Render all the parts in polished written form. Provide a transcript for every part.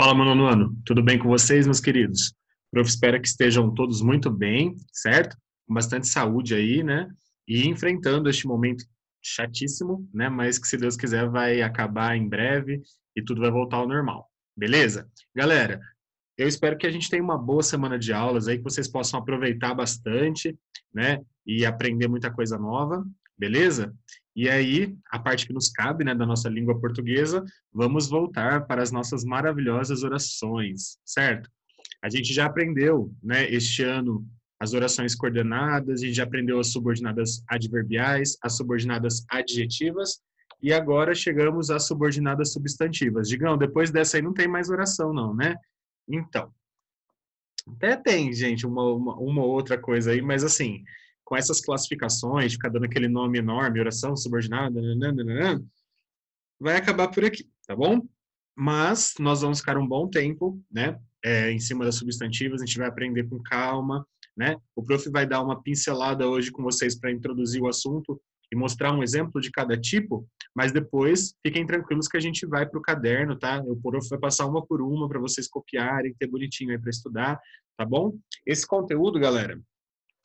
Fala, mano, nono. Tudo bem com vocês, meus queridos? Prof, espero que estejam todos muito bem, certo? Com bastante saúde aí, né? E enfrentando este momento chatíssimo, né? Mas que, se Deus quiser, vai acabar em breve e tudo vai voltar ao normal. Beleza? Galera, eu espero que a gente tenha uma boa semana de aulas aí, que vocês possam aproveitar bastante, né? E aprender muita coisa nova, beleza? E aí, a parte que nos cabe, né, da nossa língua portuguesa, vamos voltar para as nossas maravilhosas orações, certo? A gente já aprendeu, né, este ano, as orações coordenadas, a gente já aprendeu as subordinadas adverbiais, as subordinadas adjetivas, e agora chegamos às subordinadas substantivas. Digão, depois dessa aí não tem mais oração, não, né? Então, até tem, gente, uma outra coisa aí, mas assim, com essas classificações, ficar dando aquele nome enorme, oração subordinada, nananana, vai acabar por aqui, tá bom? Mas nós vamos ficar um bom tempo, né, em cima das substantivas, a gente vai aprender com calma, né? O prof vai dar uma pincelada hoje com vocês para introduzir o assunto e mostrar um exemplo de cada tipo, mas depois fiquem tranquilos que a gente vai para o caderno, tá? O prof vai passar uma por uma para vocês copiarem, ter bonitinho aí para estudar, tá bom? Esse conteúdo, galera,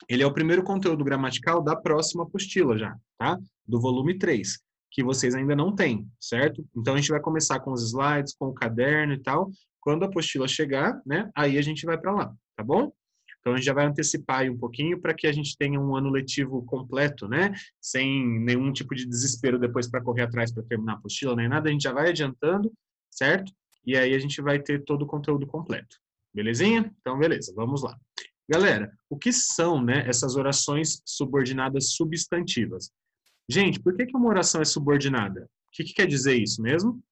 ele é o primeiro conteúdo gramatical da próxima apostila já, tá? Do volume 3, que vocês ainda não têm, certo? Então a gente vai começar com os slides, com o caderno e tal. Quando a apostila chegar, né, aí a gente vai para lá, tá bom? Então a gente já vai antecipar aí um pouquinho para que a gente tenha um ano letivo completo, né? Sem nenhum tipo de desespero depois para correr atrás para terminar a apostila, nem nada, a gente já vai adiantando, certo? E aí a gente vai ter todo o conteúdo completo. Belezinha? Então, beleza, vamos lá. Galera, o que são, né, essas orações subordinadas substantivas? Gente, por que uma oração é subordinada? O que quer dizer isso mesmo?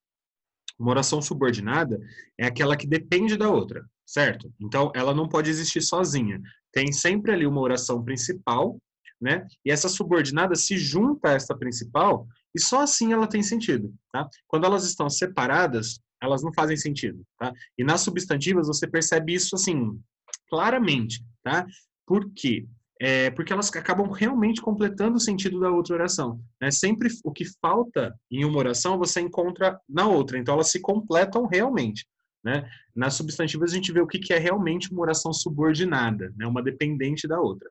Uma oração subordinada é aquela que depende da outra, certo? Então, ela não pode existir sozinha. Tem sempre ali uma oração principal, né? E essa subordinada se junta a essa principal e só assim ela tem sentido, tá? Quando elas estão separadas, elas não fazem sentido, tá? E nas substantivas você percebe isso assim claramente, tá? Por quê? Porque elas acabam realmente completando o sentido da outra oração. Né? Sempre o que falta em uma oração você encontra na outra, então elas se completam realmente. Né? Nas substantivas a gente vê o que é realmente uma oração subordinada, né? Uma dependente da outra.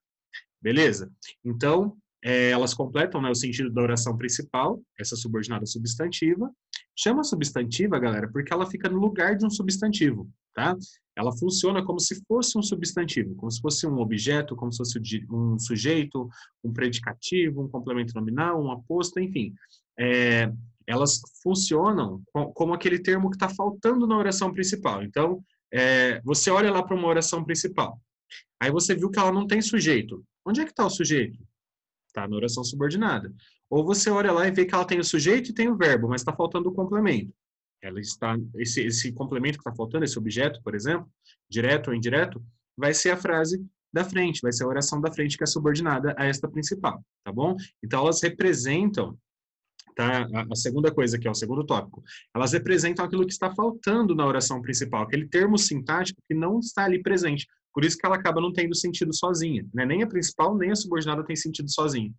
Beleza? Então, elas completam, né, o sentido da oração principal, essa subordinada substantiva. Chama substantiva, galera, porque ela fica no lugar de um substantivo, tá? Ela funciona como se fosse um substantivo, como se fosse um objeto, como se fosse um sujeito, um predicativo, um complemento nominal, um aposto, enfim. Elas funcionam como aquele termo que está faltando na oração principal. Então, você olha lá para uma oração principal, aí você viu que ela não tem sujeito. Onde é que está o sujeito? Está na oração subordinada. Ou você olha lá e vê que ela tem o sujeito e tem o verbo, mas está faltando o complemento. Ela está, esse complemento que está faltando, esse objeto, por exemplo, direto ou indireto, vai ser a frase da frente, vai ser a oração da frente que é subordinada a esta principal, tá bom? Então elas representam, tá? A segunda coisa aqui, ó, o segundo tópico, elas representam aquilo que está faltando na oração principal, aquele termo sintático que não está ali presente. Por isso que ela acaba não tendo sentido sozinha, né? Nem a principal, nem a subordinada tem sentido sozinha,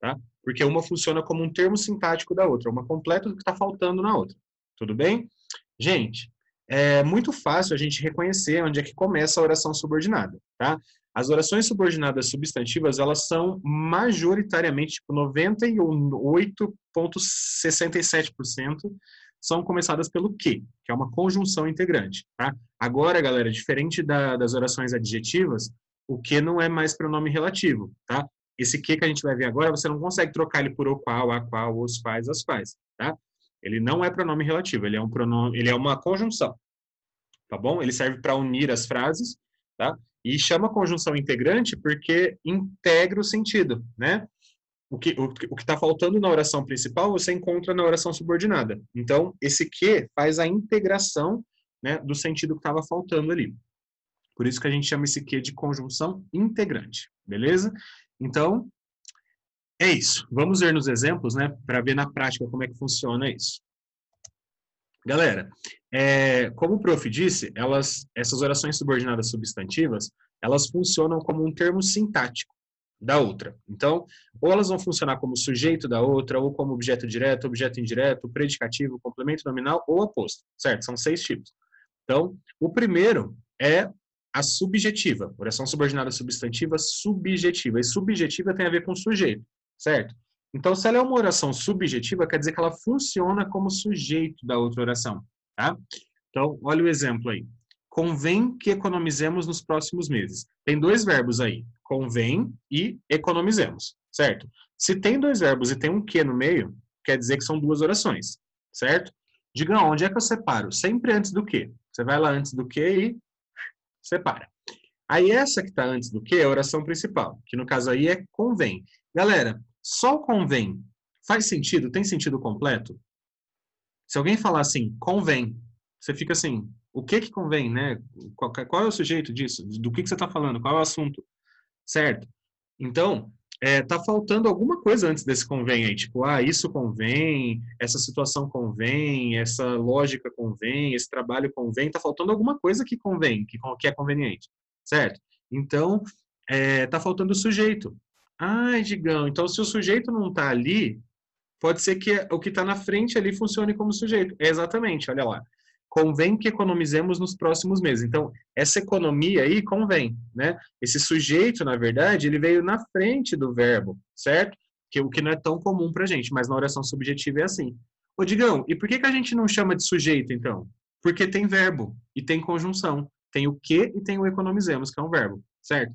tá? Porque uma funciona como um termo sintático da outra, uma completa do que está faltando na outra. Tudo bem? Gente, é muito fácil a gente reconhecer onde é que começa a oração subordinada, tá? As orações subordinadas substantivas, elas são majoritariamente, tipo, 98,67% são começadas pelo que é uma conjunção integrante, tá? Agora, galera, diferente das orações adjetivas, o que não é mais pronome relativo, tá? Esse que a gente vai ver agora, você não consegue trocar ele por o qual, a qual, os quais, as quais, tá? Ele não é pronome relativo, ele é um pronome, ele é uma conjunção, tá bom? Ele serve para unir as frases, tá? E chama conjunção integrante porque integra o sentido, né? O que está faltando na oração principal você encontra na oração subordinada. Então, esse que faz a integração, né, do sentido que estava faltando ali. Por isso que a gente chama esse que de conjunção integrante, beleza? Então, é isso. Vamos ver nos exemplos, né, para ver na prática como é que funciona isso. Galera, como o prof disse, essas orações subordinadas substantivas, elas funcionam como um termo sintático da outra. Então, ou elas vão funcionar como sujeito da outra, ou como objeto direto, objeto indireto, predicativo, complemento nominal ou aposto, certo? São 6 tipos. Então, o primeiro é a subjetiva, oração subordinada substantiva subjetiva. E subjetiva tem a ver com sujeito, certo? Então, se ela é uma oração subjetiva, quer dizer que ela funciona como sujeito da outra oração, tá? Então, olha o exemplo aí. Convém que economizemos nos próximos meses. Tem dois verbos aí, convém e economizemos, certo? Se tem dois verbos e tem um que no meio, quer dizer que são duas orações, certo? Diga onde é que eu separo? Sempre antes do que. Você vai lá antes do que e separa. Aí essa que está antes do que é a oração principal, que no caso aí é convém. Galera, só o convém faz sentido? Tem sentido completo? Se alguém falar assim, convém, você fica assim, o que que convém, né? Qual é o sujeito disso? Do que você está falando? Qual é o assunto? Certo? Então, tá faltando alguma coisa antes desse convém aí, tipo, isso convém, essa situação convém, essa lógica convém, esse trabalho convém, tá faltando alguma coisa que convém, que é conveniente, certo? Então, tá faltando o sujeito. Ai, Digão, então se o sujeito não tá ali, pode ser que o que está na frente ali funcione como sujeito. Exatamente, olha lá. Convém que economizemos nos próximos meses. Então, essa economia aí convém, né? Esse sujeito, na verdade, ele veio na frente do verbo, certo? Que o que não é tão comum para a gente, mas na oração subjetiva é assim. Ô, Digão, e por que a gente não chama de sujeito, então? Porque tem verbo e tem conjunção. Tem o que e tem o economizemos, que é um verbo, certo?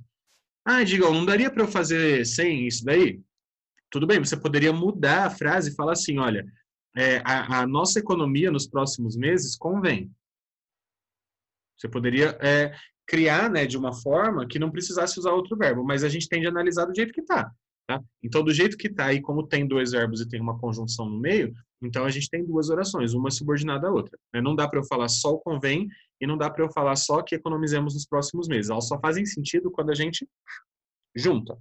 Ah, Digão, não daria para eu fazer sem isso daí? Tudo bem, você poderia mudar a frase e falar assim, olha, a nossa economia nos próximos meses convém. Você poderia criar, né, de uma forma que não precisasse usar outro verbo, mas a gente tende a analisar do jeito que está. Tá? Então, do jeito que está, e como tem dois verbos e tem uma conjunção no meio, então a gente tem duas orações, uma subordinada à outra. Né? Não dá para eu falar só o convém e não dá para eu falar só que economizemos nos próximos meses. Elas só fazem sentido quando a gente junta.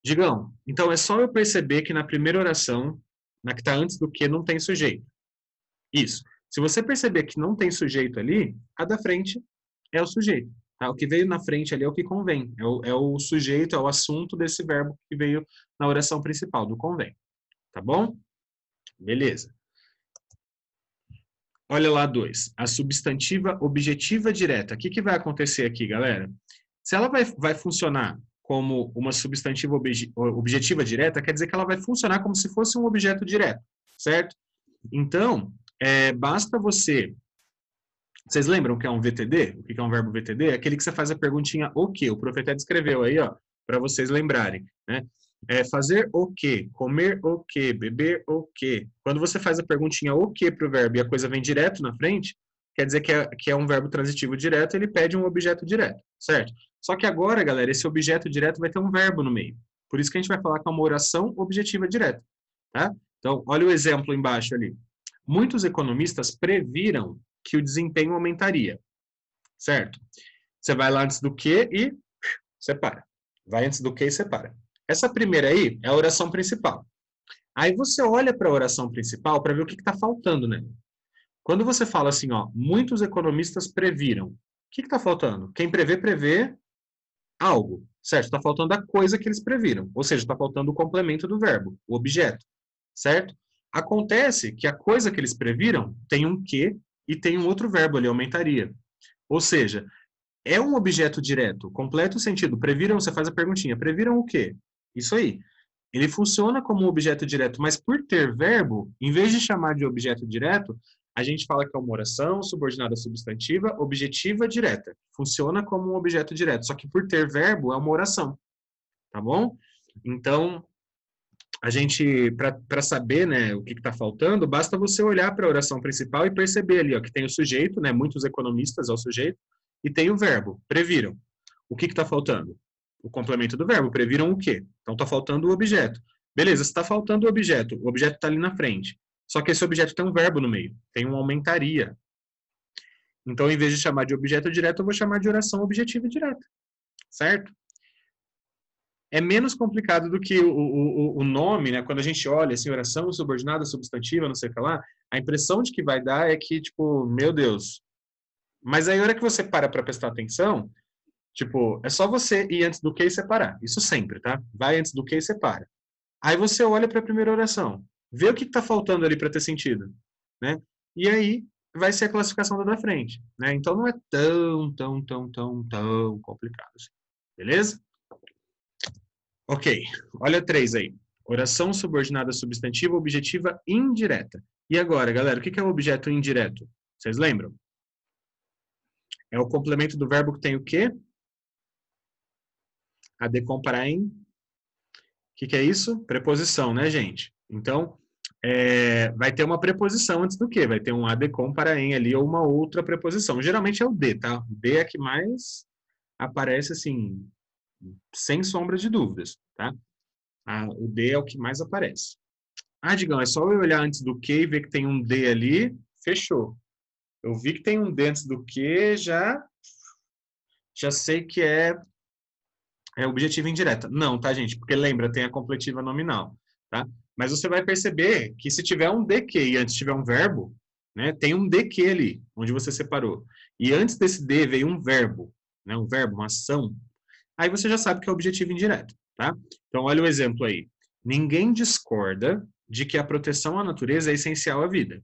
Digão, então é só eu perceber que na primeira oração, na que está antes do que, não tem sujeito. Isso. Se você perceber que não tem sujeito ali, a da frente é o sujeito. Tá? O que veio na frente ali é o que convém. É o sujeito, é o assunto desse verbo que veio na oração principal, do convém. Tá bom? Beleza. Olha lá, 2. A substantiva objetiva direta. O que vai acontecer aqui, galera? Se ela vai funcionar como uma substantiva objetiva direta, quer dizer que ela vai funcionar como se fosse um objeto direto, certo? Então, basta você... Vocês lembram o que é um VTD? O que é um verbo VTD? É aquele que você faz a perguntinha o quê? O profeta descreveu aí, ó, para vocês lembrarem, né? Fazer o quê? Comer o quê? Beber o quê? Quando você faz a perguntinha o quê para o verbo e a coisa vem direto na frente, quer dizer que é um verbo transitivo direto, ele pede um objeto direto, certo? Só que agora, galera, esse objeto direto vai ter um verbo no meio. Por isso que a gente vai falar que é uma oração objetiva direta, tá? Então, olha o exemplo embaixo ali. Muitos economistas previram que o desempenho aumentaria, certo? Você vai lá antes do que e separa. Vai antes do que e separa. Essa primeira aí é a oração principal. Aí você olha para a oração principal para ver o que está faltando, né? Quando você fala assim, ó, muitos economistas previram, o que está faltando? Quem prevê algo, certo? Está faltando a coisa que eles previram, ou seja, está faltando o complemento do verbo, o objeto, certo? Acontece que a coisa que eles previram tem um que e tem um outro verbo ali, aumentaria. Ou seja, é um objeto direto, completa o sentido. Previram, você faz a perguntinha, previram o quê? Isso aí. Ele funciona como um objeto direto, mas por ter verbo, em vez de chamar de objeto direto, a gente fala que é uma oração subordinada substantiva objetiva direta. Funciona como um objeto direto, só que por ter verbo é uma oração. Tá bom? Então, a gente, para saber, né, o que está faltando, basta você olhar para a oração principal e perceber ali, ó, que tem o sujeito, né, muitos economistas é o sujeito, e tem o verbo, previram. O que está faltando? O complemento do verbo, previram o quê? Então está faltando o objeto. Beleza, se está faltando o objeto está ali na frente. Só que esse objeto tem um verbo no meio, tem um aumentaria. Então, em vez de chamar de objeto direto, eu vou chamar de oração objetiva direta. Certo? É menos complicado do que o nome, né? Quando a gente olha assim, oração subordinada, substantiva, não sei o que lá, a impressão de que vai dar é que, tipo, meu Deus. Mas aí, a hora que você para prestar atenção, tipo, é só você ir antes do que e separar. Isso sempre, tá? Vai antes do que e separa. Aí você olha para a primeira oração, vê o que está faltando ali para ter sentido, né? E aí vai ser a classificação da frente, né? Então não é tão complicado assim. Beleza? Ok, olha 3 aí. Oração subordinada substantiva, objetiva indireta. E agora, galera, o que é o objeto indireto? Vocês lembram? É o complemento do verbo que tem o quê? A comparar em... O que é isso? Preposição, né, gente? Então, vai ter uma preposição antes do quê? Vai ter um a comparar em ali ou uma outra preposição. Geralmente é o de, tá? O de é que mais aparece, assim, sem sombra de dúvidas, tá? O de é o que mais aparece. Digão, é só eu olhar antes do que e ver que tem um de ali, fechou. Eu vi que tem um de antes do que, já sei que é objetiva indireta. Não, tá, gente? Porque lembra, tem a completiva nominal, tá? Mas você vai perceber que se tiver um de que e antes tiver um verbo, né, tem um de que ali, onde você separou. E antes desse de veio um verbo, né, um verbo, uma ação. Aí você já sabe que é objetivo indireto, tá? Então, olha o exemplo aí. Ninguém discorda de que a proteção à natureza é essencial à vida.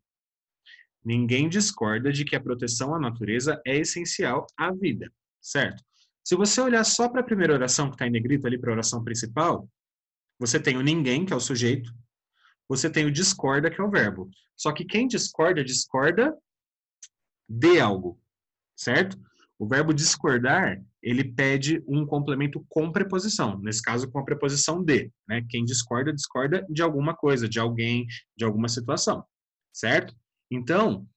Ninguém discorda de que a proteção à natureza é essencial à vida, certo? Se você olhar só para a primeira oração, que está em negrito ali para a oração principal, você tem o ninguém, que é o sujeito, você tem o discorda, que é o verbo. Só que quem discorda, discorda de algo, certo? O verbo discordar, ele pede um complemento com preposição, nesse caso com a preposição de, né? Quem discorda, discorda de alguma coisa, de alguém, de alguma situação, certo? Então,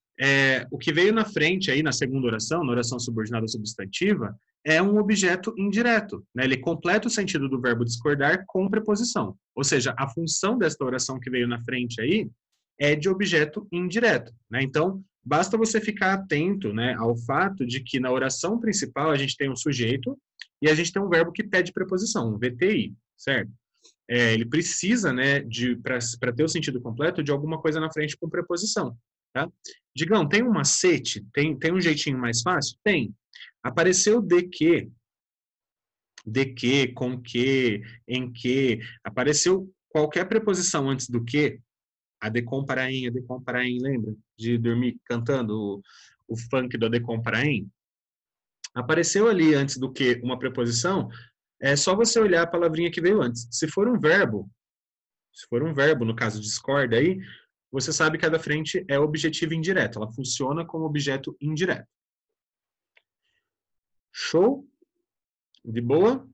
o que veio na frente aí na segunda oração, na oração subordinada substantiva, é um objeto indireto, né? Ele completa o sentido do verbo discordar com preposição. Ou seja, a função desta oração que veio na frente aí é de objeto indireto, né? Então, basta você ficar atento, né, ao fato de que na oração principal a gente tem um sujeito e a gente tem um verbo que pede preposição, um VTI, certo? Ele precisa, né, para ter o sentido completo, de alguma coisa na frente com preposição, tá? Digão, tem um macete? Tem um jeitinho mais fácil? Tem. Apareceu de que, com que, em que, apareceu qualquer preposição antes do que, a Decomparaem, lembra? De dormir cantando o funk do Decomparaem? Apareceu ali antes do que uma preposição, é só você olhar a palavrinha que veio antes. Se for um verbo, no caso discorda aí, você sabe que a da frente é objetivo indireto, ela funciona como objeto indireto. Show? De boa?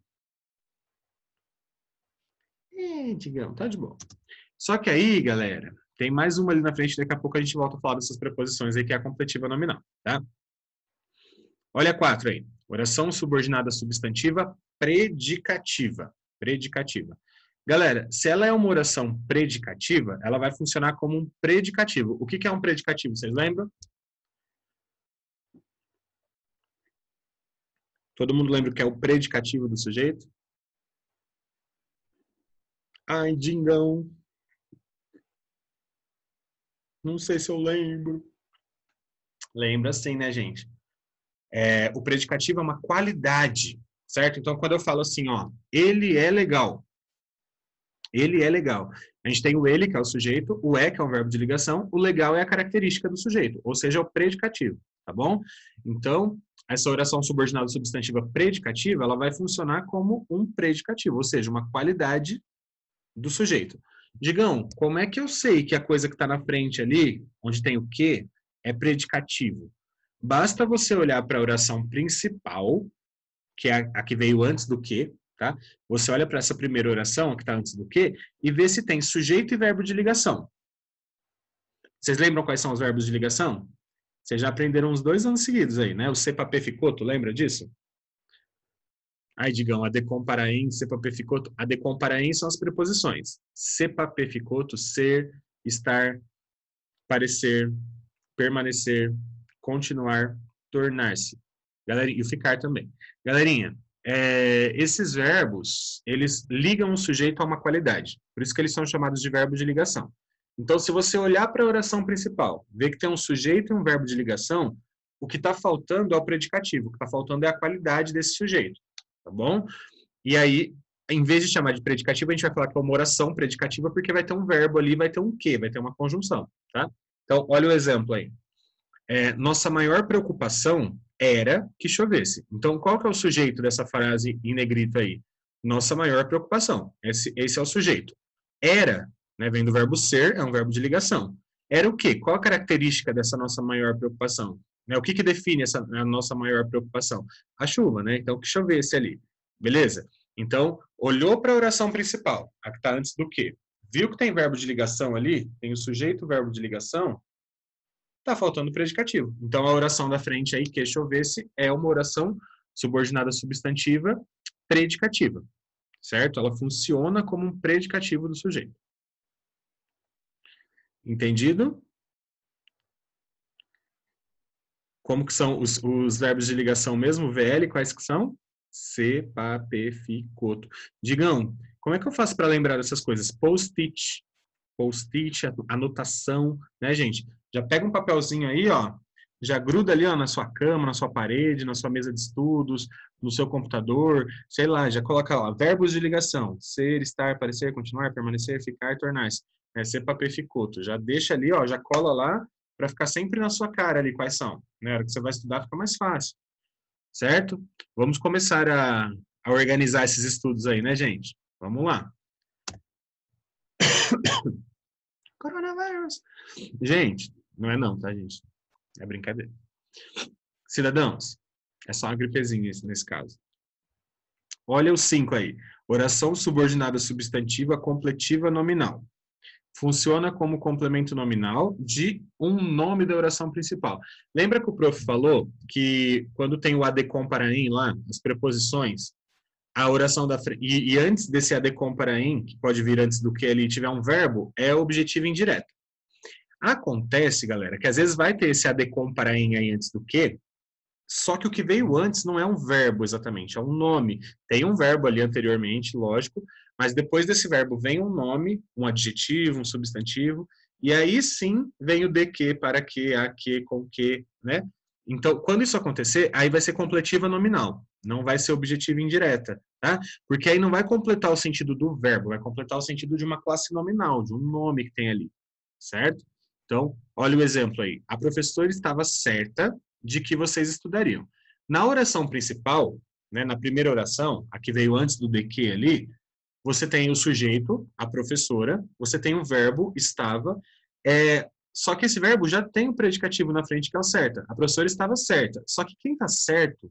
Digamos, tá de boa. Só que aí, galera, tem mais uma ali na frente, daqui a pouco a gente volta a falar dessas preposições aí, que é a completiva nominal, tá? Olha a 4 aí. Oração subordinada substantiva predicativa. Predicativa. Galera, se ela é uma oração predicativa, ela vai funcionar como um predicativo. O que é um predicativo? Vocês lembram? Todo mundo lembra o que é o predicativo do sujeito? Ai, dingão. Não sei se eu lembro. Lembra sim, né, gente? O predicativo é uma qualidade, certo? Então, quando eu falo assim, ó, ele é legal. Ele é legal. A gente tem o ele, que é o sujeito, o é, que é o verbo de ligação, o legal é a característica do sujeito, ou seja, é o predicativo, tá bom? Então, essa oração subordinada substantiva predicativa, ela vai funcionar como um predicativo, ou seja, uma qualidade do sujeito. Digam, como é que eu sei que a coisa que está na frente ali, onde tem o que, é predicativo? Basta você olhar para a oração principal, que é a que veio antes do que, tá? Você olha para essa primeira oração, que está antes do que, e vê se tem sujeito e verbo de ligação. Vocês lembram quais são os verbos de ligação? Vocês já aprenderam uns 2 anos seguidos aí, né? O se, papê, ficoto, lembra disso? Aí, digam, a decomparaem, se, papê, ficoto. A decomparaem são as preposições. Se, papê, ficoto, ser, estar, parecer, permanecer, continuar, tornar-se. E o ficar também. Galerinha, esses verbos, eles ligam o sujeito a uma qualidade. Por isso que eles são chamados de verbos de ligação. Então, se você olhar para a oração principal, ver que tem um sujeito e um verbo de ligação, o que está faltando é o predicativo. O que está faltando é a qualidade desse sujeito. Tá bom? E aí, em vez de chamar de predicativo, a gente vai falar que é uma oração predicativa, porque vai ter um verbo ali, vai ter um que, vai ter uma conjunção. Tá? Então, olha o exemplo aí. Nossa maior preocupação era que chovesse. Então, qual que é o sujeito dessa frase em negrito aí? Nossa maior preocupação. Esse é o sujeito. Era, né, vem do verbo ser, é um verbo de ligação. Era o quê? Qual a característica dessa nossa maior preocupação? Né, o que define a nossa maior preocupação? A chuva, né? Então, que chovesse ali. Beleza? Então, olhou para a oração principal, a que está antes do quê? Viu que tem verbo de ligação ali? Tem o sujeito, verbo de ligação? Tá faltando o predicativo. Então, a oração da frente aí, que chovesse, é uma oração subordinada substantiva predicativa, certo? Ela funciona como um predicativo do sujeito. Entendido? Como que são os verbos de ligação mesmo? VL, quais que são? Se, pa, pe, fi, coto. Digam, como é que eu faço para lembrar dessas coisas? Post-it, anotação, né, gente? Já pega um papelzinho aí, ó, já gruda ali, ó, na sua cama, na sua parede, na sua mesa de estudos, no seu computador, sei lá, já coloca lá, verbos de ligação, ser, estar, parecer, continuar, permanecer, ficar, tornar-se, ser, papel, ficoto, já deixa ali, ó, já cola lá, para ficar sempre na sua cara ali quais são, né, na hora que você vai estudar fica mais fácil, certo? Vamos começar a organizar esses estudos aí, né, gente? Vamos lá. Coronavírus. Gente, não é não, tá, gente? É brincadeira. Cidadãos, é só uma gripezinha nesse caso. Olha os 5 aí. Oração subordinada substantiva completiva nominal. Funciona como complemento nominal de um nome da oração principal. Lembra que o prof falou que quando tem o adecom para em lá, as preposições, a oração da frente, e antes desse adecom para em, que pode vir antes do que ali tiver um verbo, é objetivo indireto. Acontece, galera, que às vezes vai ter esse adecom para em aí antes do que, só que o que veio antes não é um verbo exatamente, é um nome. Tem um verbo ali anteriormente, lógico, mas depois desse verbo vem um nome, um adjetivo, um substantivo, e aí sim vem o de que, para que, a que, com que, né? Então, quando isso acontecer, aí vai ser completiva nominal, não vai ser objetiva indireta, tá? Porque aí não vai completar o sentido do verbo, vai completar o sentido de uma classe nominal, de um nome que tem ali, certo? Então, olha o exemplo aí. A professora estava certa de que vocês estudariam. Na oração principal, né, na primeira oração, a que veio antes do de que ali, você tem o sujeito, a professora, você tem o verbo, estava, só que esse verbo já tem o predicativo na frente que é o certa. A professora estava certa. Só que quem está certo,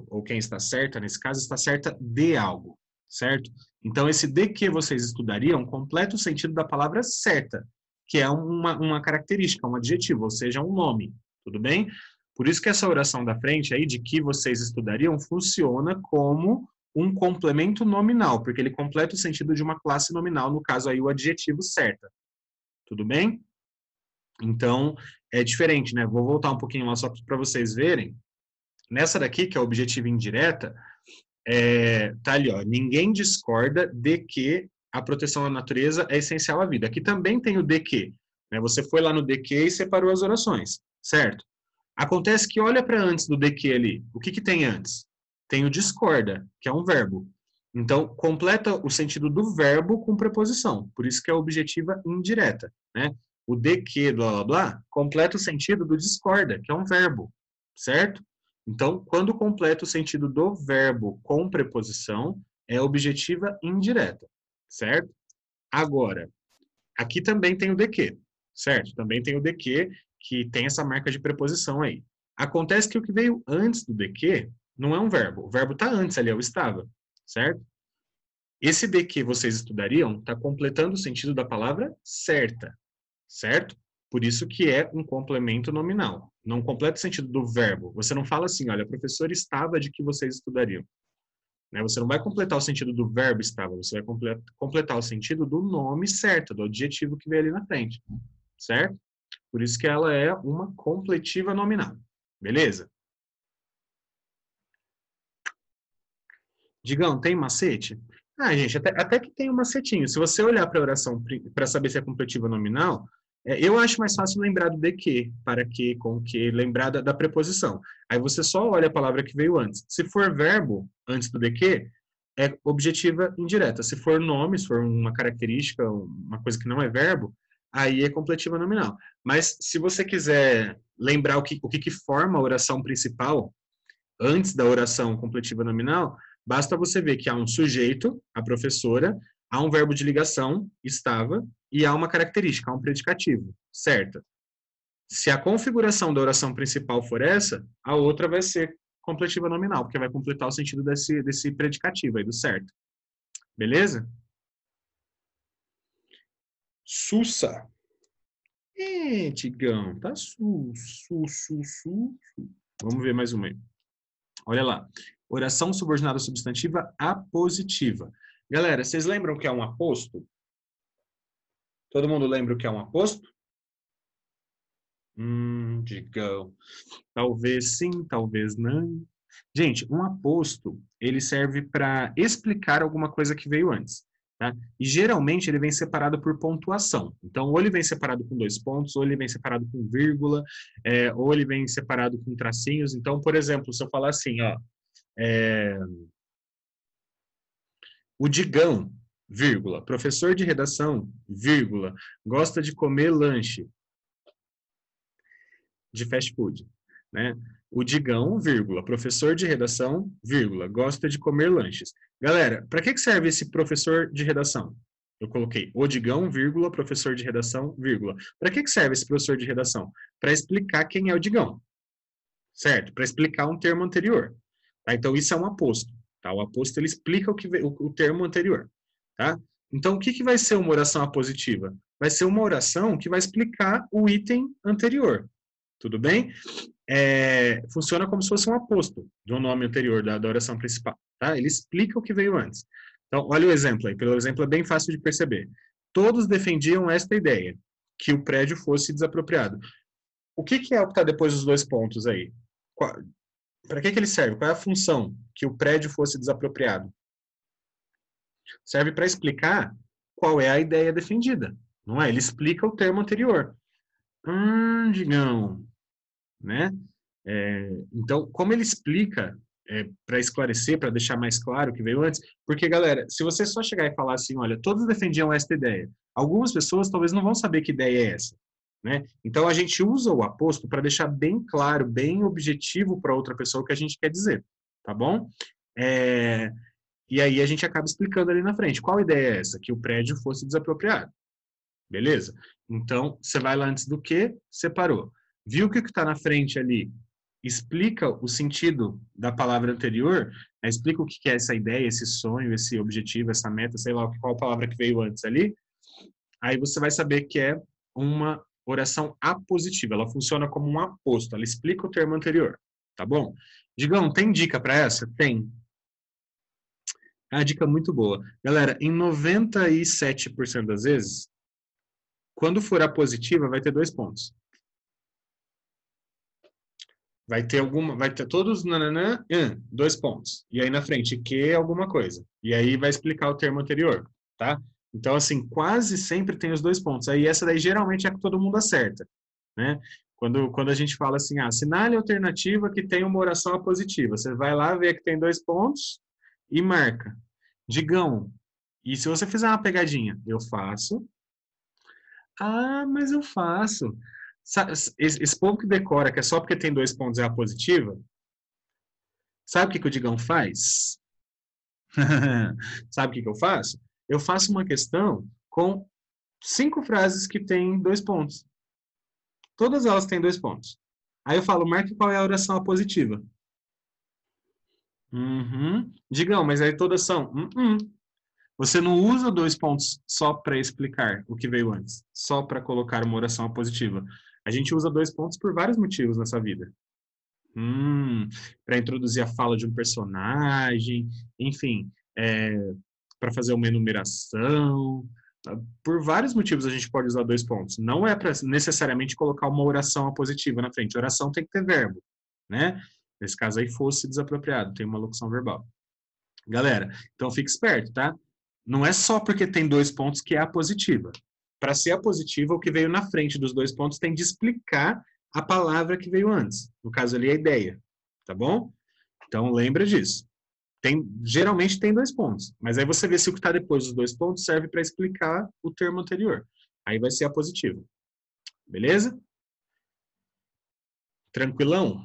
ou quem está certa, nesse caso, está certa de algo, certo? Então, esse de que vocês estudariam completa o sentido da palavra certa, que é uma característica, um adjetivo, ou seja, um nome, tudo bem? Por isso que essa oração da frente aí, de que vocês estudariam, funciona como um complemento nominal, porque ele completa o sentido de uma classe nominal, no caso aí o adjetivo certa, tudo bem? Então, é diferente, né? Vou voltar um pouquinho lá só para vocês verem. Nessa daqui, que é objetiva indireta, tá ali, ó, ninguém discorda de que a proteção da natureza é essencial à vida. Aqui também tem o de que, né? Você foi lá no de que e separou as orações, certo? Acontece que olha para antes do de que ali. O que tem antes? Tem o discorda, que é um verbo. Então, completa o sentido do verbo com preposição. Por isso que é objetiva indireta, né? O de que, blá, blá, blá, completa o sentido do discorda, que é um verbo, certo? Então, quando completa o sentido do verbo com preposição, é objetiva indireta, certo? Agora, aqui também tem o de que, certo? Também tem o de que tem essa marca de preposição aí. Acontece que o que veio antes do de que não é um verbo. O verbo está antes ali, é o estava, certo? Esse de que vocês estudariam está completando o sentido da palavra certa, certo? Por isso que é um complemento nominal. Não completa o sentido do verbo. Você não fala assim, olha, a professora estava de que vocês estudariam. Né? Você não vai completar o sentido do verbo estava, você vai completar o sentido do nome certo, do adjetivo que vem ali na frente. Certo? Por isso que ela é uma completiva nominal. Beleza? Digão, tem macete? Ah, gente, até que tem um macetinho. Se você olhar para a oração para saber se é completiva nominal, eu acho mais fácil lembrar do de que, para que, com que, lembrar da preposição. Aí você só olha a palavra que veio antes. Se for verbo antes do de que, é objetiva indireta. Se for nome, se for uma característica, uma coisa que não é verbo, aí é completiva nominal. Mas se você quiser lembrar o que forma a oração principal, antes da oração completiva nominal, basta você ver que há um sujeito, a professora, há um verbo de ligação, estava, e há uma característica, há um predicativo, certo? Se a configuração da oração principal for essa, a outra vai ser completiva nominal, porque vai completar o sentido desse predicativo aí, do certo. Beleza? Sussa. Tigão, tá su. Vamos ver mais uma aí. Olha lá. Oração subordinada substantiva apositiva. Galera, vocês lembram o que é um aposto? Todo mundo lembra o que é um aposto? Digão. Talvez sim, talvez não. Gente, um aposto, ele serve para explicar alguma coisa que veio antes. Tá? E geralmente ele vem separado por pontuação. Então, ou ele vem separado com 2 pontos, ou ele vem separado com vírgula, ou ele vem separado com tracinhos. Então, por exemplo, se eu falar assim, ó, o Digão, vírgula, professor de redação, vírgula, gosta de comer lanche de fast food, né? O Digão, vírgula, professor de redação, vírgula, gosta de comer lanches. Galera, para que serve esse professor de redação? Eu coloquei o Digão, vírgula, professor de redação, vírgula. Para que serve esse professor de redação? Para explicar quem é o Digão, certo? Para explicar um termo anterior. Tá? Então, isso é um aposto. Tá? O aposto, ele explica o termo anterior. Tá? Então, o que vai ser uma oração apositiva? Vai ser uma oração que vai explicar o item anterior. Tudo bem? Funciona como se fosse um aposto de um nome anterior da oração principal. Tá? Ele explica o que veio antes. Então, olha o exemplo aí. Pelo exemplo, é bem fácil de perceber. Todos defendiam esta ideia, que o prédio fosse desapropriado. O que é o que está depois dos 2 pontos aí? Para que ele serve? Qual é a função que o prédio fosse desapropriado? Serve para explicar qual é a ideia defendida. Não é? Ele explica o termo anterior. Digão. Né? Então, como ele explica, para esclarecer, para deixar mais claro o que veio antes, porque, galera, se você só chegar e falar assim, olha, todos defendiam esta ideia, algumas pessoas talvez não vão saber que ideia é essa. Né? Então, a gente usa o aposto para deixar bem claro, bem objetivo para outra pessoa o que a gente quer dizer, tá bom? E aí a gente acaba explicando ali na frente. Qual ideia é essa? Que o prédio fosse desapropriado. Beleza? Então, você vai lá antes do que, separou. Viu que o que está na frente ali explica o sentido da palavra anterior, explica o que é essa ideia, esse sonho, esse objetivo, essa meta, sei lá qual palavra que veio antes ali, aí você vai saber que é uma oração apositiva, ela funciona como um aposto, ela explica o termo anterior, tá bom? Digão, tem dica para essa? Tem. É uma dica muito boa. Galera, em 97% das vezes, quando for apositiva, vai ter 2 pontos. Vai ter todos, nananã, 2 pontos. E aí na frente, que alguma coisa. E aí vai explicar o termo anterior, tá? Então, assim, quase sempre tem os 2 pontos. Aí essa daí geralmente é que todo mundo acerta, né? Quando a gente fala assim, assinale a alternativa que tem uma oração apositiva. Você vai lá, vê que tem 2 pontos e marca. Digão, e se você fizer uma pegadinha? Eu faço. Mas eu faço. Esse povo que decora que é só porque tem 2 pontos é a positiva, sabe o que o Digão faz? Sabe o que eu faço? Eu faço uma questão com 5 frases que têm 2 pontos. Todas elas têm 2 pontos. Aí eu falo, marque qual é a oração apositiva. Digão, mas aí todas são. Você não usa 2 pontos só para explicar o que veio antes, só para colocar uma oração apositiva. A gente usa 2 pontos por vários motivos nessa vida. Para introduzir a fala de um personagem, enfim, para fazer uma enumeração. Por vários motivos a gente pode usar 2 pontos. Não é para necessariamente colocar uma oração apositiva na frente. A oração tem que ter verbo, né? Nesse caso aí, fosse desapropriado, tem uma locução verbal. Galera, então fique esperto, tá? Não é só porque tem 2 pontos que é a positiva. Para ser a positiva, o que veio na frente dos 2 pontos tem de explicar a palavra que veio antes. No caso ali, a ideia. Tá bom? Então, lembra disso. Geralmente tem 2 pontos. Mas aí você vê se o que está depois dos 2 pontos serve para explicar o termo anterior. Aí vai ser a positiva. Beleza? Tranquilão?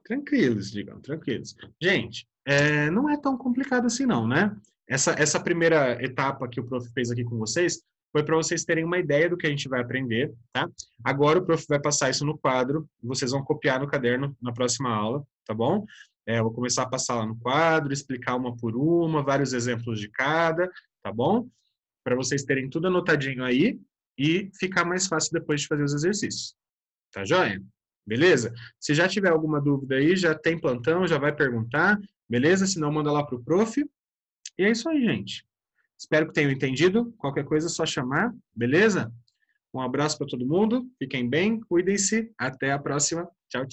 Tranquilos, digam, tranquilos. Gente, não é tão complicado assim não, né? Essa primeira etapa que o prof fez aqui com vocês foi para vocês terem uma ideia do que a gente vai aprender, tá? Agora o prof vai passar isso no quadro, e vocês vão copiar no caderno na próxima aula, tá bom? Eu vou começar a passar lá no quadro, explicar uma por uma, vários exemplos de cada, tá bom? Para vocês terem tudo anotadinho aí e ficar mais fácil depois de fazer os exercícios. Tá joia? Beleza? Se já tiver alguma dúvida aí, já tem plantão, já vai perguntar, beleza? Se não, manda lá pro prof. E é isso aí, gente. Espero que tenham entendido. Qualquer coisa é só chamar, beleza? Um abraço para todo mundo, fiquem bem, cuidem-se. Até a próxima. Tchau, tchau.